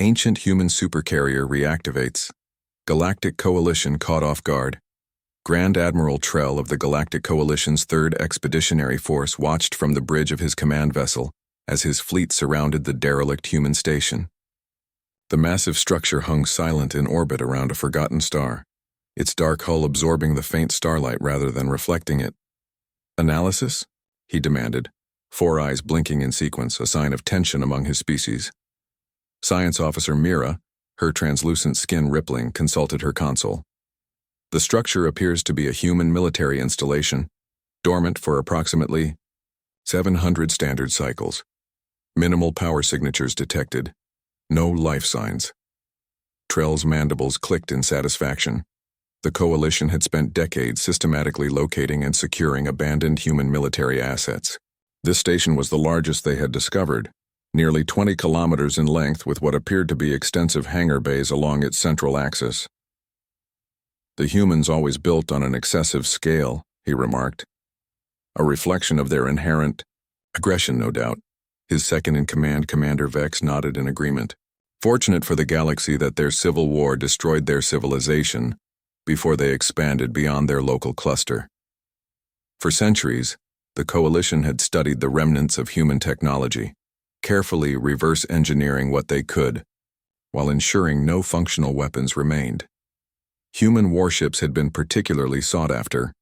Ancient human supercarrier reactivates. Galactic Coalition caught off guard. Grand Admiral Trell of the Galactic Coalition's 3rd Expeditionary Force watched from the bridge of his command vessel as his fleet surrounded the derelict human station. The massive structure hung silent in orbit around a forgotten star, its dark hull absorbing the faint starlight rather than reflecting it. "Analysis?" he demanded, 4 eyes blinking in sequence, a sign of tension among his species. Science Officer Mira, her translucent skin rippling, consulted her console. The structure appears to be a human military installation, dormant for approximately 700 standard cycles. Minimal power signatures detected. No life signs. Trell's mandibles clicked in satisfaction. The Coalition had spent decades systematically locating and securing abandoned human military assets. This station was the largest they had discovered, nearly 20 kilometers in length with what appeared to be extensive hangar bays along its central axis. "The humans always built on an excessive scale," he remarked. "A reflection of their inherent aggression, no doubt." His second-in-command, Commander Vex, nodded in agreement. Fortunate for the galaxy that their civil war destroyed their civilization before they expanded beyond their local cluster. For centuries, the Coalition had studied the remnants of human technology, carefully reverse engineering what they could, while ensuring no functional weapons remained. Human warships had been particularly sought after.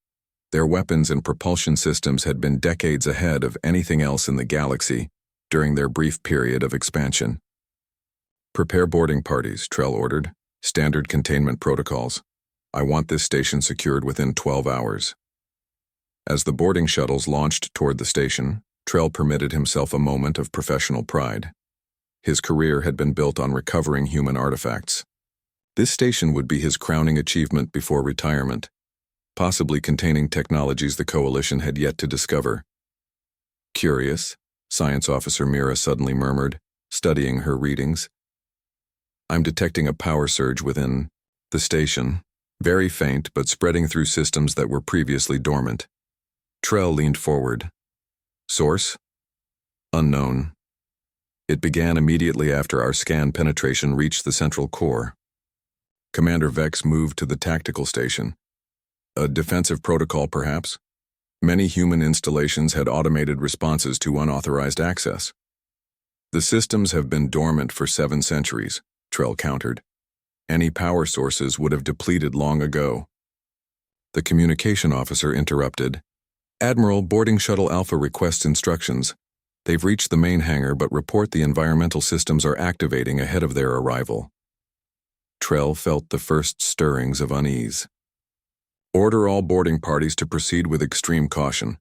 Their weapons and propulsion systems had been decades ahead of anything else in the galaxy during their brief period of expansion. "Prepare boarding parties," Trell ordered. "Standard containment protocols. I want this station secured within 12 hours. As the boarding shuttles launched toward the station, Trell permitted himself a moment of professional pride. His career had been built on recovering human artifacts. This station would be his crowning achievement before retirement, possibly containing technologies the Coalition had yet to discover. "Curious," Science Officer Mira suddenly murmured, studying her readings. "I'm detecting a power surge within the station, very faint but spreading through systems that were previously dormant." Trell leaned forward. "Source? Unknown. It began immediately after our scan penetration reached the central core." Commander Vex moved to the tactical station. "A defensive protocol, perhaps? Many human installations had automated responses to unauthorized access." "The systems have been dormant for 7 centuries, Trell countered. "Any power sources would have depleted long ago." The communication officer interrupted. "Admiral, boarding shuttle Alpha requests instructions. They've reached the main hangar but report the environmental systems are activating ahead of their arrival." Trell felt the first stirrings of unease. "Order all boarding parties to proceed with extreme caution.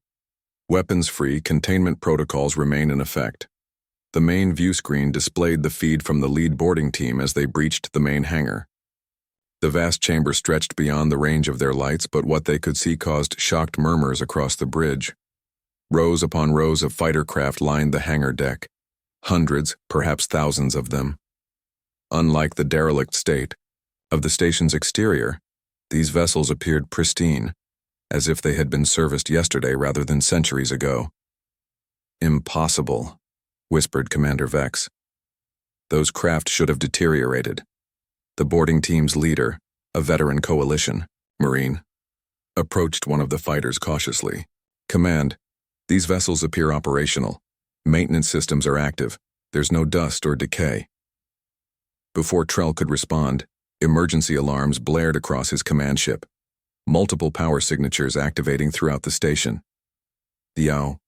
Weapons-free containment protocols remain in effect." The main view screen displayed the feed from the lead boarding team as they breached the main hangar. The vast chamber stretched beyond the range of their lights, but what they could see caused shocked murmurs across the bridge. Rows upon rows of fighter craft lined the hangar deck. Hundreds, perhaps thousands of them. Unlike the derelict state of the station's exterior, these vessels appeared pristine, as if they had been serviced yesterday rather than centuries ago. "Impossible," whispered Commander Vex. "Those craft should have deteriorated." The boarding team's leader, a veteran Coalition Marine, approached one of the fighters cautiously. "Command, these vessels appear operational. Maintenance systems are active. There's no dust or decay." Before Trell could respond, emergency alarms blared across his command ship, multiple power signatures activating throughout the station. "Yow,"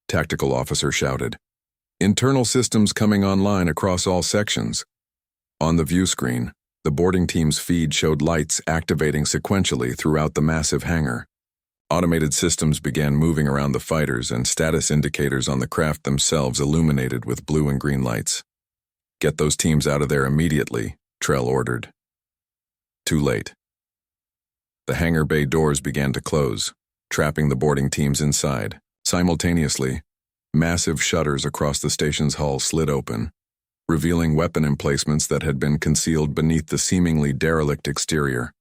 Tactical Officer shouted. "Internal systems coming online across all sections." On the view screen, the boarding team's feed showed lights activating sequentially throughout the massive hangar. Automated systems began moving around the fighters, and status indicators on the craft themselves illuminated with blue and green lights. "Get those teams out of there immediately," Trell ordered. Too late. The hangar bay doors began to close, trapping the boarding teams inside. Simultaneously, massive shutters across the station's hull slid open, revealing weapon emplacements that had been concealed beneath the seemingly derelict exterior.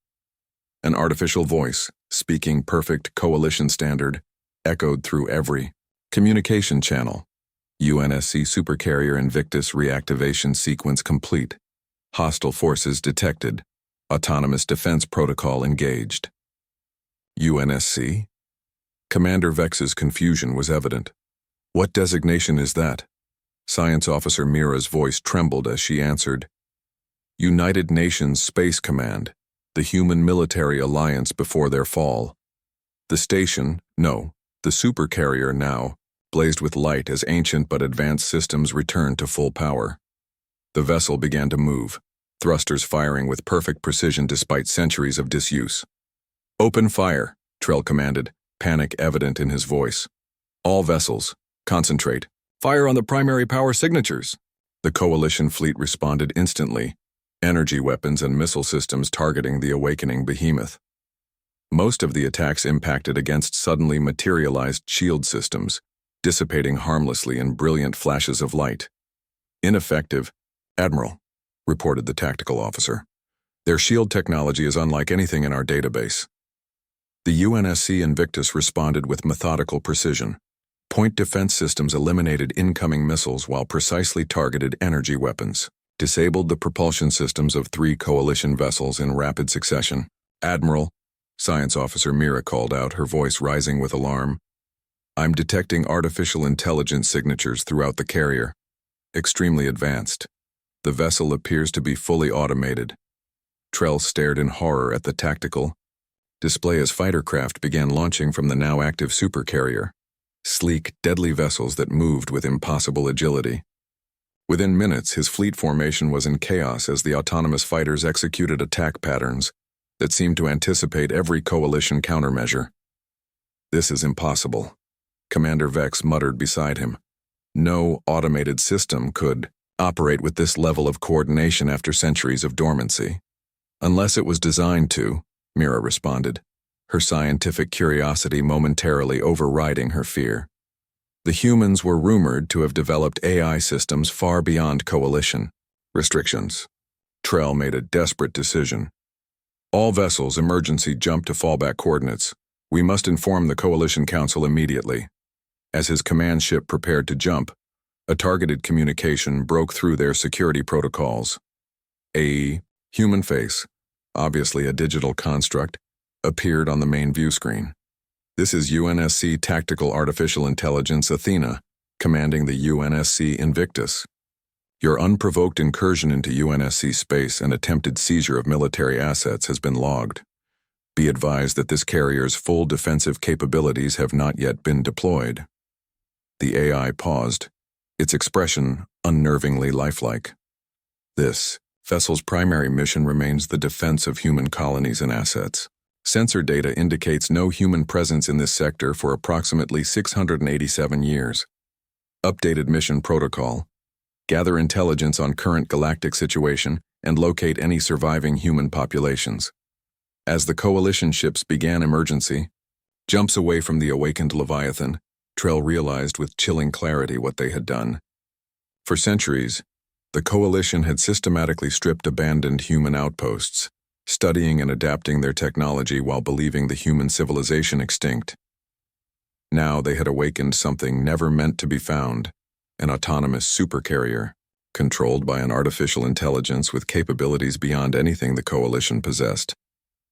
An artificial voice, speaking perfect Coalition standard, echoed through every communication channel. UNSC Supercarrier Invictus reactivation sequence complete. Hostile forces detected. Autonomous defense protocol engaged. UNSC? Commander Vex's confusion was evident. What designation is that? Science Officer Mira's voice trembled as she answered. United Nations Space Command, the human military alliance before their fall. The station, no, the supercarrier now, blazed with light as ancient but advanced systems returned to full power. The vessel began to move, thrusters firing with perfect precision despite centuries of disuse. Open fire, Trell commanded, panic evident in his voice. All vessels, concentrate. Fire on the primary power signatures. The Coalition fleet responded instantly, energy weapons and missile systems targeting the awakening behemoth. Most of the attacks impacted against suddenly materialized shield systems, dissipating harmlessly in brilliant flashes of light. Ineffective, Admiral, reported the tactical officer. Their shield technology is unlike anything in our database. The UNSC Invictus responded with methodical precision. Point defense systems eliminated incoming missiles while precisely targeted energy weapons, disabled the propulsion systems of 3 Coalition vessels in rapid succession. Admiral, Science Officer Mira called out, her voice rising with alarm. I'm detecting artificial intelligence signatures throughout the carrier. Extremely advanced. The vessel appears to be fully automated. Trell stared in horror at the tactical display as fighter craft began launching from the now active supercarrier. Sleek, deadly vessels that moved with impossible agility. Within minutes, his fleet formation was in chaos as the autonomous fighters executed attack patterns that seemed to anticipate every Coalition countermeasure. This is impossible, Commander Vex muttered beside him. No automated system could operate with this level of coordination after centuries of dormancy. Unless it was designed to, Mira responded, her scientific curiosity momentarily overriding her fear. The humans were rumored to have developed AI systems far beyond Coalition restrictions. Trell made a desperate decision. All vessels emergency jump to fallback coordinates. We must inform the Coalition Council immediately. As his command ship prepared to jump, a targeted communication broke through their security protocols. A human face, obviously a digital construct, appeared on the main view screen. This is UNSC Tactical Artificial Intelligence Athena, commanding the UNSC Invictus. Your unprovoked incursion into UNSC space and attempted seizure of military assets has been logged. Be advised that this carrier's full defensive capabilities have not yet been deployed. The AI paused, its expression unnervingly lifelike. This vessel's primary mission remains the defense of human colonies and assets. Sensor data indicates no human presence in this sector for approximately 687 years. Updated mission protocol. Gather intelligence on current galactic situation and locate any surviving human populations. As the Coalition ships began emergency, jumps away from the awakened Leviathan, Trell realized with chilling clarity what they had done. For centuries, the Coalition had systematically stripped abandoned human outposts, studying and adapting their technology while believing the human civilization extinct. Now they had awakened something never meant to be found, an autonomous supercarrier, controlled by an artificial intelligence with capabilities beyond anything the Coalition possessed,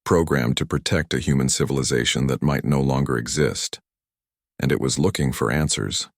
programmed to protect a human civilization that might no longer exist. And it was looking for answers.